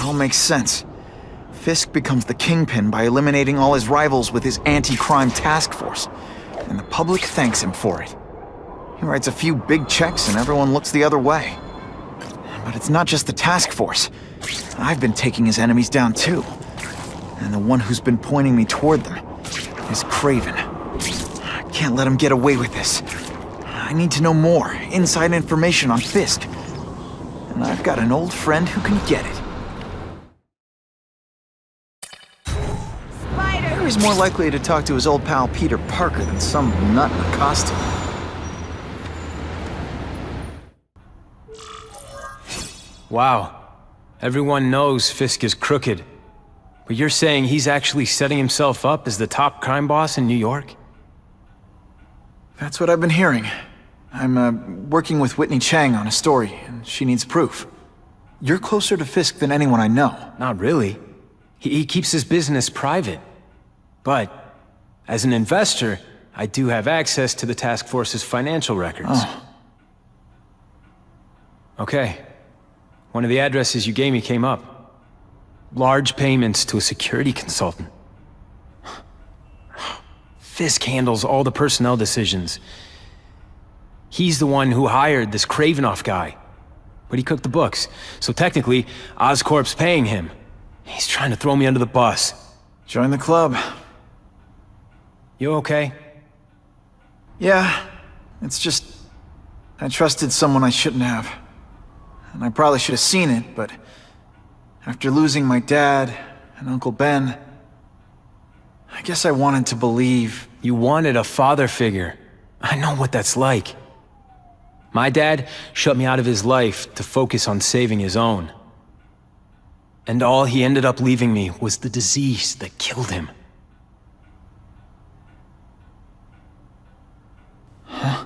all makes sense. Fisk becomes the kingpin by eliminating all his rivals with his anti-crime task force, and the public thanks him for it. He writes a few big checks and everyone looks the other way. But it's not just the task force. I've been taking his enemies down too. And the one who's been pointing me toward them is Craven. I can't let him get away with this. I need to know more, inside information on Fisk. And I've got an old friend who can get it. Harry's more likely to talk to his old pal Peter Parker than some nut in a costume. Wow. Everyone knows Fisk is crooked. But you're saying he's actually setting himself up as the top crime boss in New York? That's what I've been hearing. I'm working with Whitney Chang on a story, and she needs proof. You're closer to Fisk than anyone I know. Not really. He keeps his business private. But, as an investor, I do have access to the task force's financial records. Oh. Okay. One of the addresses you gave me came up. Large payments to a security consultant. Fisk handles all the personnel decisions. He's the one who hired this Kravinoff guy. But he cooked the books, so technically, Oscorp's paying him. He's trying to throw me under the bus. Join the club. You okay? Yeah, it's just... I trusted someone I shouldn't have. And I probably should have seen it, but... after losing my dad and Uncle Ben... I guess I wanted to believe... You wanted a father figure. I know what that's like. My dad shut me out of his life to focus on saving his own. And all he ended up leaving me was the disease that killed him. Huh?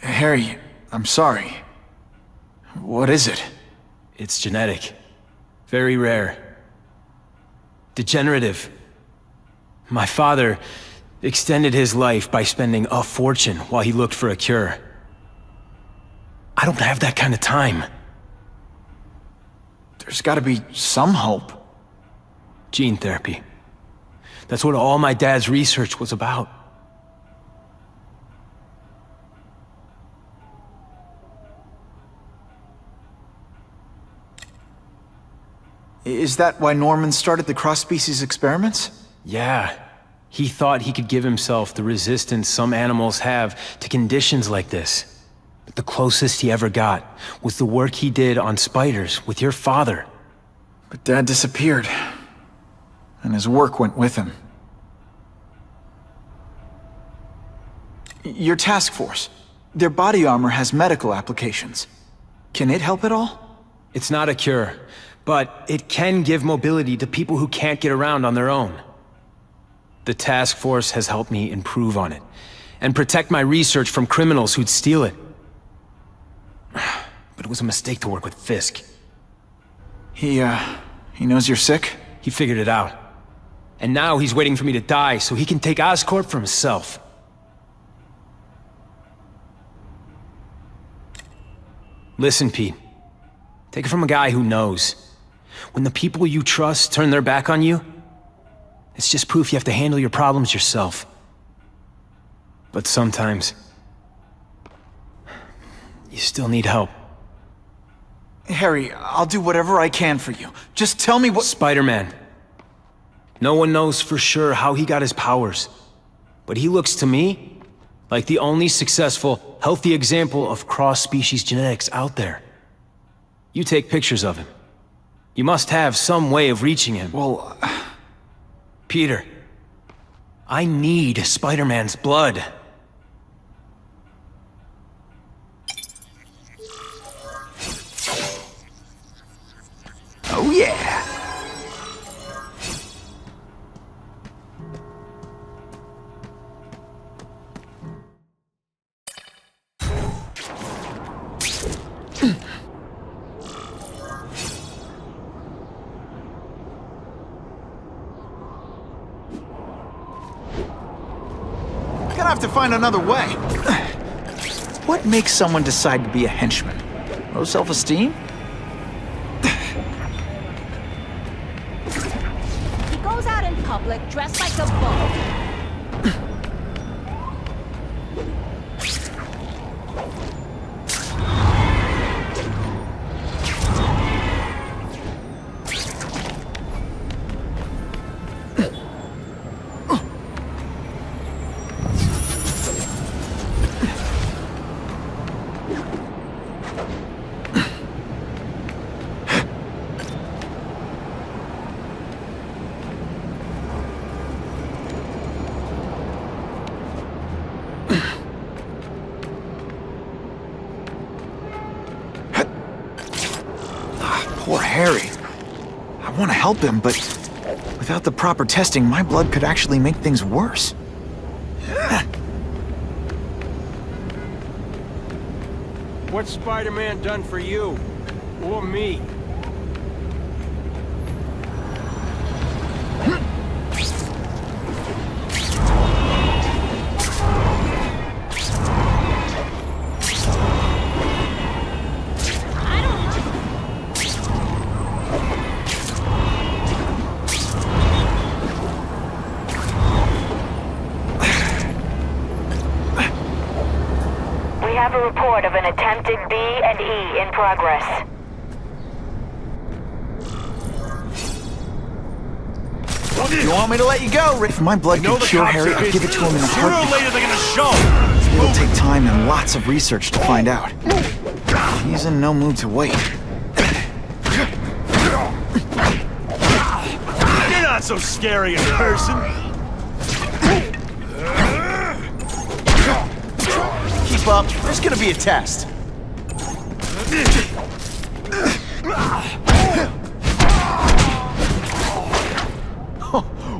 Harry, I'm sorry. What is it? It's genetic. Very rare. Degenerative. My father extended his life by spending a fortune while he looked for a cure. I don't have that kind of time. There's gotta be some hope. Gene therapy. That's what all my dad's research was about. Is that why Norman started the cross-species experiments? Yeah. He thought he could give himself the resistance some animals have to conditions like this. But the closest he ever got was the work he did on spiders with your father. But Dad disappeared. And his work went with him. Your task force. Their body armor has medical applications. Can it help at all? It's not a cure, but it can give mobility to people who can't get around on their own. The task force has helped me improve on it, and protect my research from criminals who'd steal it. But it was a mistake to work with Fisk. He knows you're sick? He figured it out. And now he's waiting for me to die so he can take Oscorp for himself. Listen, Pete. Take it from a guy who knows. When the people you trust turn their back on you, it's just proof you have to handle your problems yourself. But sometimes, you still need help. Harry, I'll do whatever I can for you. Just tell me what— Spider-Man. No one knows for sure how he got his powers. But he looks to me like the only successful, healthy example of cross-species genetics out there. You take pictures of him. You must have some way of reaching him. Well, Peter, I need Spider-Man's blood. oh yeah! Gonna have to find another way. What makes someone decide to be a henchman? Low self-esteem? He goes out in public dressed like a bull. Poor Harry. I want to help him, but without the proper testing, my blood could actually make things worse. What's Spider-Man done for you? Or me? We have a report of an attempted B and E in progress. You want me to let you go, Rick? If my blood could cure Harry, I'd give it to him in a Sooner or heartbeat. later they're gonna show. It'll take time and lots of research to find out. He's in no mood to wait. You're not so scary in person. Keep up. There's gonna be a test.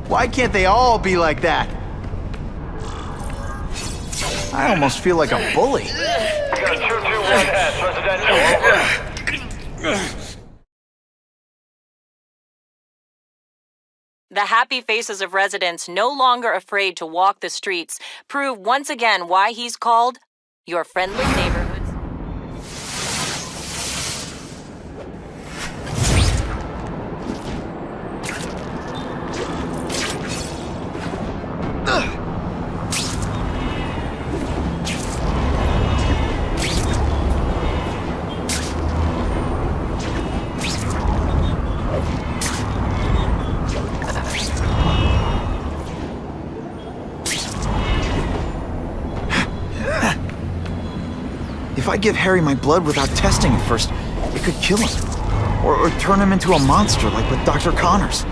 Why can't they all be like that? I almost feel like a bully. The happy faces of residents no longer afraid to walk the streets prove once again why he's called your friendly neighborhood. If I give Harry my blood without testing it first, it could kill him. Or turn him into a monster like with Dr. Connors.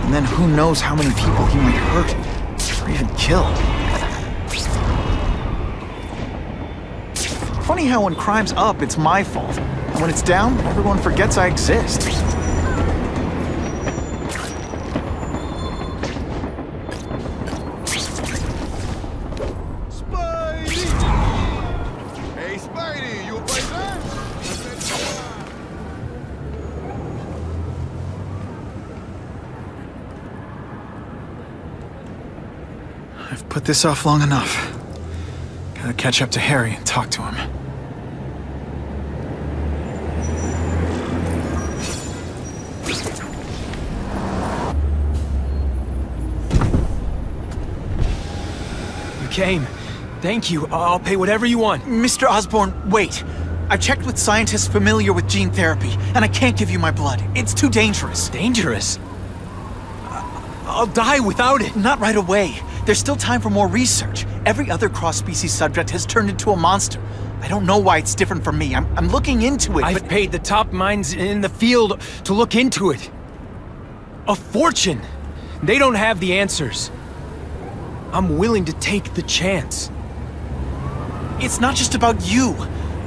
And then who knows how many people he might hurt. Or even kill. Funny how when crime's up, it's my fault. And when it's down, everyone forgets I exist. I've put this off long enough. Gotta catch up to Harry and talk to him. You came. Thank you. I'll pay whatever you want. Mr. Osborn, wait. I've checked with scientists familiar with gene therapy, and I can't give you my blood. It's too dangerous. Dangerous? I'll die without it. Not right away. There's still time for more research. Every other cross-species subject has turned into a monster. I don't know why it's different from me. I'm looking into it, I've paid the top minds in the field to look into it. A fortune. They don't have the answers. I'm willing to take the chance. It's not just about you.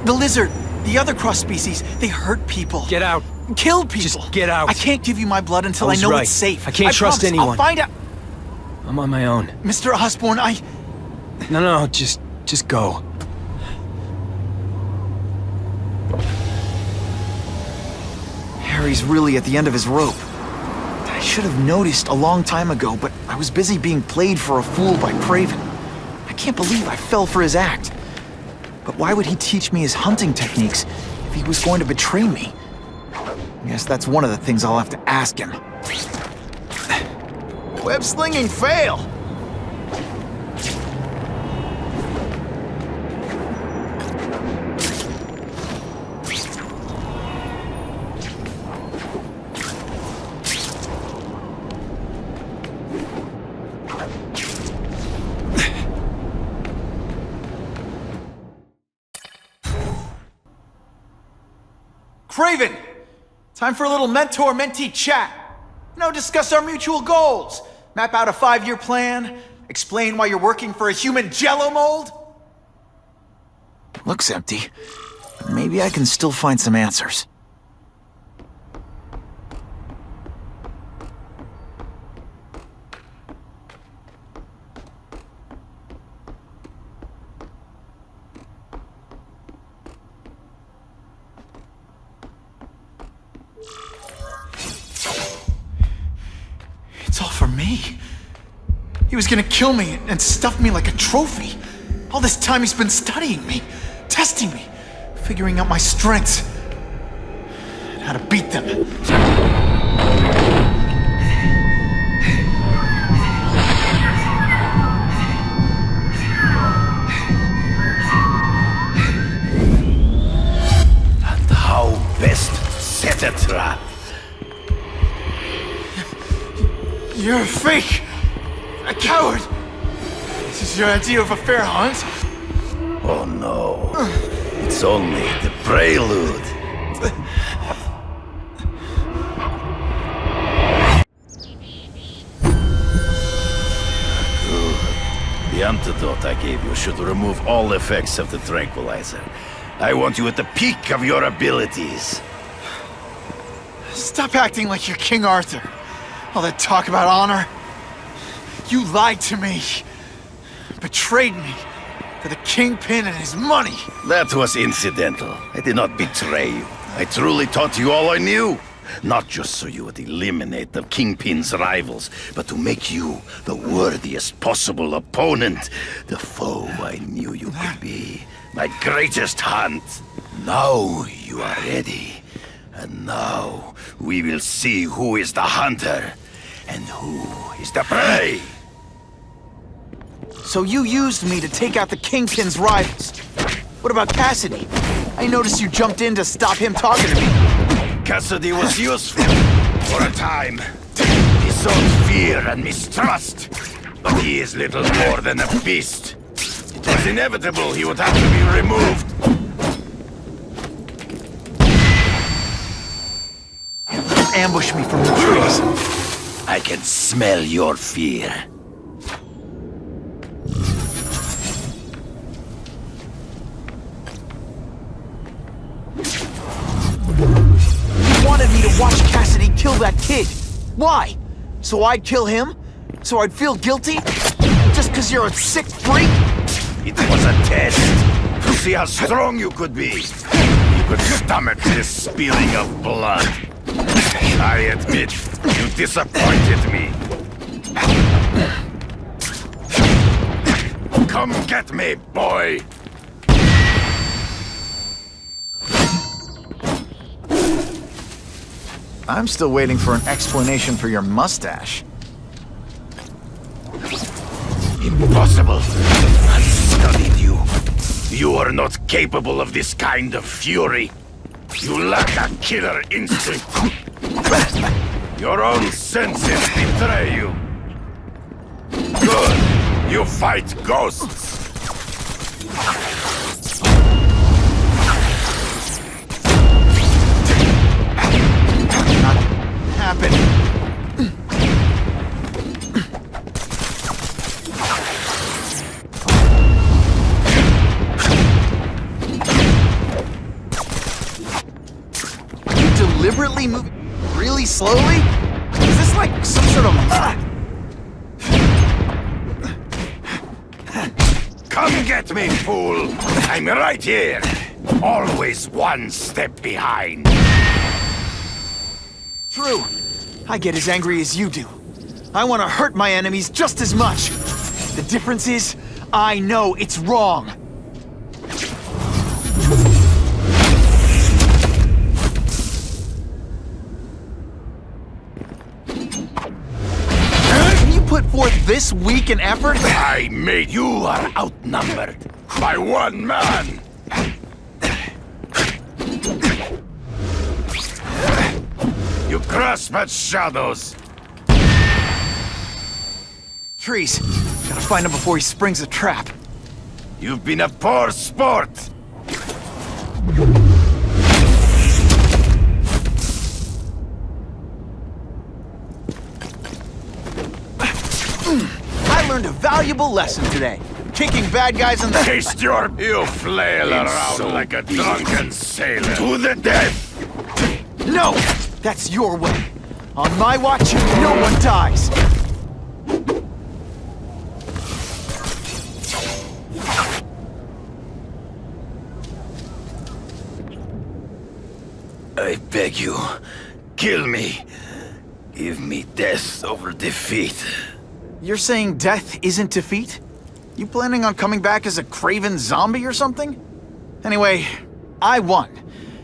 The lizard, the other cross-species, they hurt people. Get out. Kill people. Just get out. I can't give you my blood until I was know right. it's safe. I can't trust promise. anyone. I'll find out. I'm on my own. Mr. Osborn, No, just go. Harry's really at the end of his rope. I should have noticed a long time ago, but I was busy being played for a fool by Craven. I can't believe I fell for his act. But why would he teach me his hunting techniques if he was going to betray me? I guess that's one of the things I'll have to ask him. Web slinging fail! Craven! Time for a little mentor-mentee chat. Discuss our mutual goals. Map out a 5-year plan. Explain why you're working for a human jello mold. Looks empty. Maybe I can still find some answers. It's all for me. He was gonna kill me and stuff me like a trophy. All this time he's been studying me, testing me, figuring out my strengths, and how to beat them. And how best to set a trap. You're a fake! A coward! This is your idea of a fair hunt? Oh no. It's only the prelude. Good. The antidote I gave you should remove all effects of the tranquilizer. I want you at the peak of your abilities. Stop acting like you're King Arthur. All that talk about honor. You lied to me. Betrayed me. For the Kingpin and his money. That was incidental. I did not betray you. I truly taught you all I knew. Not just so you would eliminate the Kingpin's rivals, but to make you the worthiest possible opponent. The foe I knew you could be. My greatest hunt. Now you are ready. And now we will see who is the hunter and who is the prey. So you used me to take out the Kingpin's rivals. What about Cassidy? I noticed you jumped in to stop him talking to me. Cassidy was useful for a time. He sowed fear and mistrust, but he is little more than a beast. It was inevitable he would have to be removed. Ambush me from the trees. I can smell your fear. You wanted me to watch Cassidy kill that kid. Why? So I'd kill him? So I'd feel guilty? Just because you're a sick freak? It was a test to see how strong you could be. You could stomach this spilling of blood. I admit, you disappointed me. Come get me, boy! I'm still waiting for an explanation for your mustache. Impossible. I studied you. You are not capable of this kind of fury. You lack a killer instinct. Your own senses betray you. Good. You fight ghosts. Not happen. Deliberately moving really slowly? Is this like some sort of... Come get me, fool! I'm right here. Always one step behind. True. I get as angry as you do. I want to hurt my enemies just as much. The difference is, I know it's wrong. Can you put forth this weak an effort? I made you are outnumbered by one man. You grasp at shadows. Trees. Gotta find him before he springs a trap. You've been a poor sport. I learned a valuable lesson today. Kicking bad guys in the... Taste your... You flail around like a drunken sailor. To the death! No! That's your way. On my watch, no one dies. I beg you, kill me. Give me death over defeat. You're saying death isn't defeat? You planning on coming back as a craven zombie or something? Anyway, I won.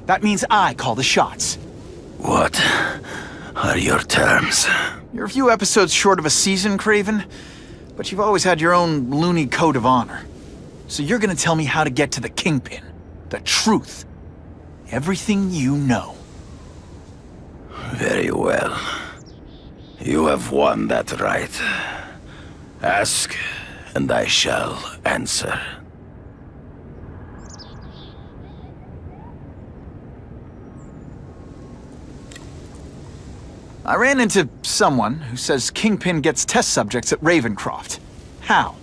That means I call the shots. What are your terms? You're a few episodes short of a season, Craven, but you've always had your own loony code of honor. So you're gonna tell me how to get to the Kingpin. The truth. Everything you know. Very well. You have won that right. Ask, and I shall answer. I ran into someone who says Kingpin gets test subjects at Ravencroft. How?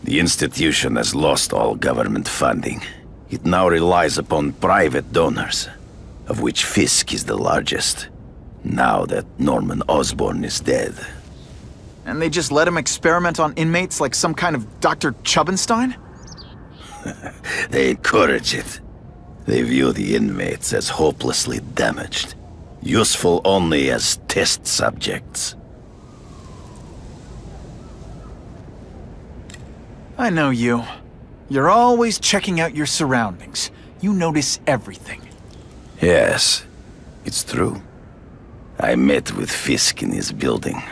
The institution has lost all government funding. It now relies upon private donors, of which Fisk is the largest, now that Norman Osborn is dead. And they just let him experiment on inmates like some kind of Dr. Chubbenstein? They encourage it. They view the inmates as hopelessly damaged, useful only as test subjects. I know you. You're always checking out your surroundings. You notice everything. Yes, it's true. I met with Fisk in his building,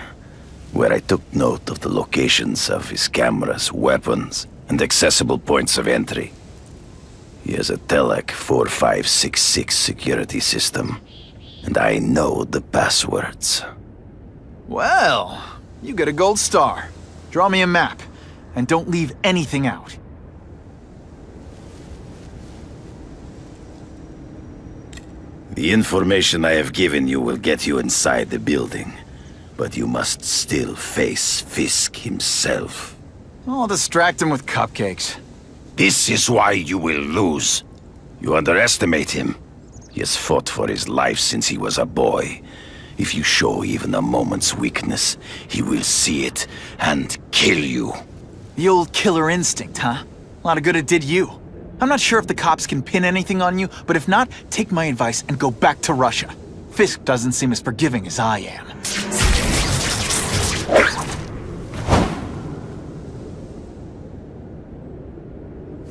where I took note of the locations of his cameras, weapons, and accessible points of entry. He has a Telec 4566 security system, and I know the passwords. Well, you get a gold star. Draw me a map, and don't leave anything out. The information I have given you will get you inside the building, but you must still face Fisk himself. I'll distract him with cupcakes. This is why you will lose. You underestimate him. He has fought for his life since he was a boy. If you show even a moment's weakness, he will see it and kill you. The old killer instinct, huh? A lot of good it did you. I'm not sure if the cops can pin anything on you, but if not, take my advice and go back to Russia. Fisk doesn't seem as forgiving as I am.